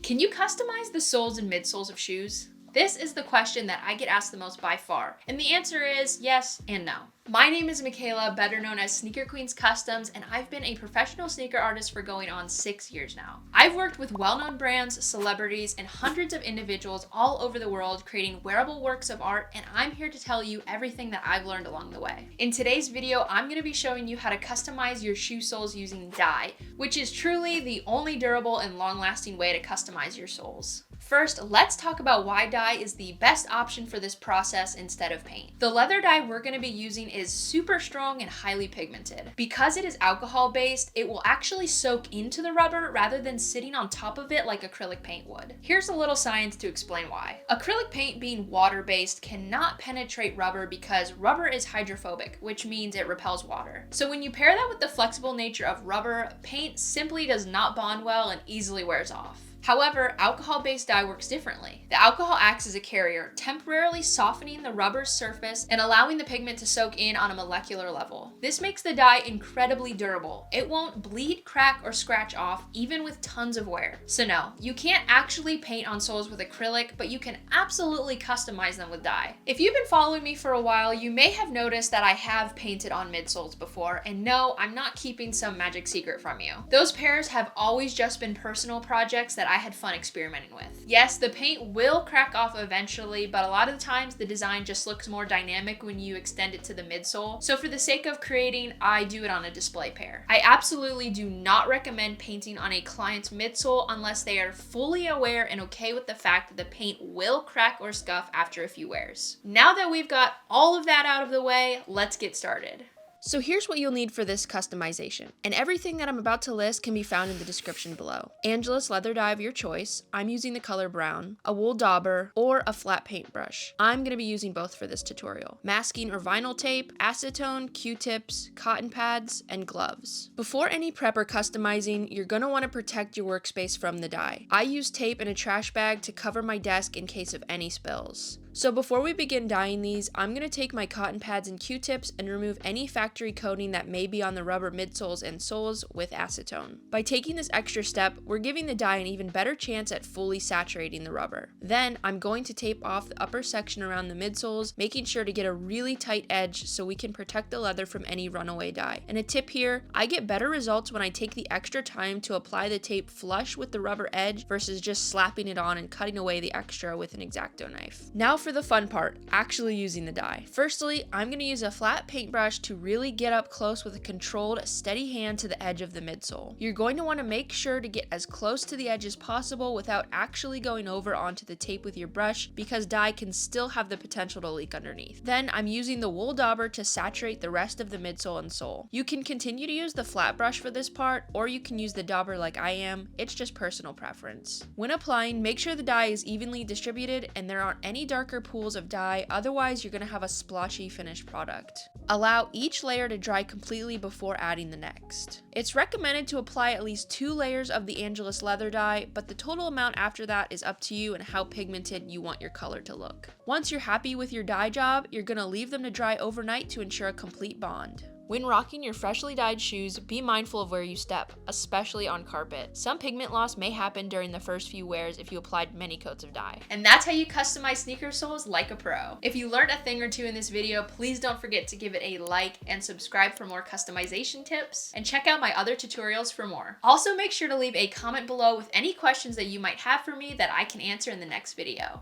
Can you customize the soles and midsoles of shoes? This is the question that I get asked the most by far, and the answer is yes and no. My name is Michaela, better known as Sneaker Queens Customs, and I've been a professional sneaker artist for going on 6 years now. I've worked with well-known brands, celebrities, and hundreds of individuals all over the world creating wearable works of art, and I'm here to tell you everything that I've learned along the way. In today's video, I'm going to be showing you how to customize your shoe soles using dye, which is truly the only durable and long-lasting way to customize your soles. First, let's talk about why dye is the best option for this process instead of paint. The leather dye we're going to be using is super strong and highly pigmented. Because it is alcohol-based, it will actually soak into the rubber rather than sitting on top of it like acrylic paint would. Here's a little science to explain why. Acrylic paint, being water-based, cannot penetrate rubber because rubber is hydrophobic, which means it repels water. So when you pair that with the flexible nature of rubber, paint simply does not bond well and easily wears off. However, alcohol-based dye works differently. The alcohol acts as a carrier, temporarily softening the rubber's surface and allowing the pigment to soak in on a molecular level. This makes the dye incredibly durable. It won't bleed, crack, or scratch off, even with tons of wear. So no, you can't actually paint on soles with acrylic, but you can absolutely customize them with dye. If you've been following me for a while, you may have noticed that I have painted on midsoles before, and no, I'm not keeping some magic secret from you. Those pairs have always just been personal projects that I had fun experimenting with. Yes, the paint will crack off eventually, but a lot of the times the design just looks more dynamic when you extend it to the midsole. So for the sake of creating, I do it on a display pair. I absolutely do not recommend painting on a client's midsole unless they are fully aware and okay with the fact that the paint will crack or scuff after a few wears. Now that we've got all of that out of the way, let's get started. So here's what you'll need for this customization, and everything that I'm about to list can be found in the description below. ANGELUS leather dye of your choice, I'm using the color brown, a wool dauber, or a flat paintbrush. I'm going to be using both for this tutorial. Masking or vinyl tape, acetone, Q-tips, cotton pads, and gloves. Before any prep or customizing, you're going to want to protect your workspace from the dye. I use tape and a trash bag to cover my desk in case of any spills. So before we begin dyeing these, I'm going to take my cotton pads and Q-tips and remove any factory coating that may be on the rubber midsoles and soles with acetone. By taking this extra step, we're giving the dye an even better chance at fully saturating the rubber. Then I'm going to tape off the upper section around the midsoles, making sure to get a really tight edge so we can protect the leather from any runaway dye. And a tip here, I get better results when I take the extra time to apply the tape flush with the rubber edge versus just slapping it on and cutting away the extra with an X-Acto knife. Now for the fun part, actually using the dye. Firstly, I'm going to use a flat paintbrush to really get up close with a controlled, steady hand to the edge of the midsole. You're going to want to make sure to get as close to the edge as possible without actually going over onto the tape with your brush because dye can still have the potential to leak underneath. Then I'm using the wool dauber to saturate the rest of the midsole and sole. You can continue to use the flat brush for this part, or you can use the dauber like I am. It's just personal preference. When applying, make sure the dye is evenly distributed and there aren't any darker pools of dye, otherwise you're going to have a splotchy finished product. Allow each layer to dry completely before adding the next. It's recommended to apply at least 2 layers of the ANGELUS leather dye, but the total amount after that is up to you and how pigmented you want your color to look. Once you're happy with your dye job, you're going to leave them to dry overnight to ensure a complete bond. When rocking your freshly dyed shoes, be mindful of where you step, especially on carpet. Some pigment loss may happen during the first few wears if you applied many coats of dye. And that's how you customize sneaker soles like a pro. If you learned a thing or two in this video, please don't forget to give it a like and subscribe for more customization tips, and check out my other tutorials for more. Also, make sure to leave a comment below with any questions that you might have for me that I can answer in the next video.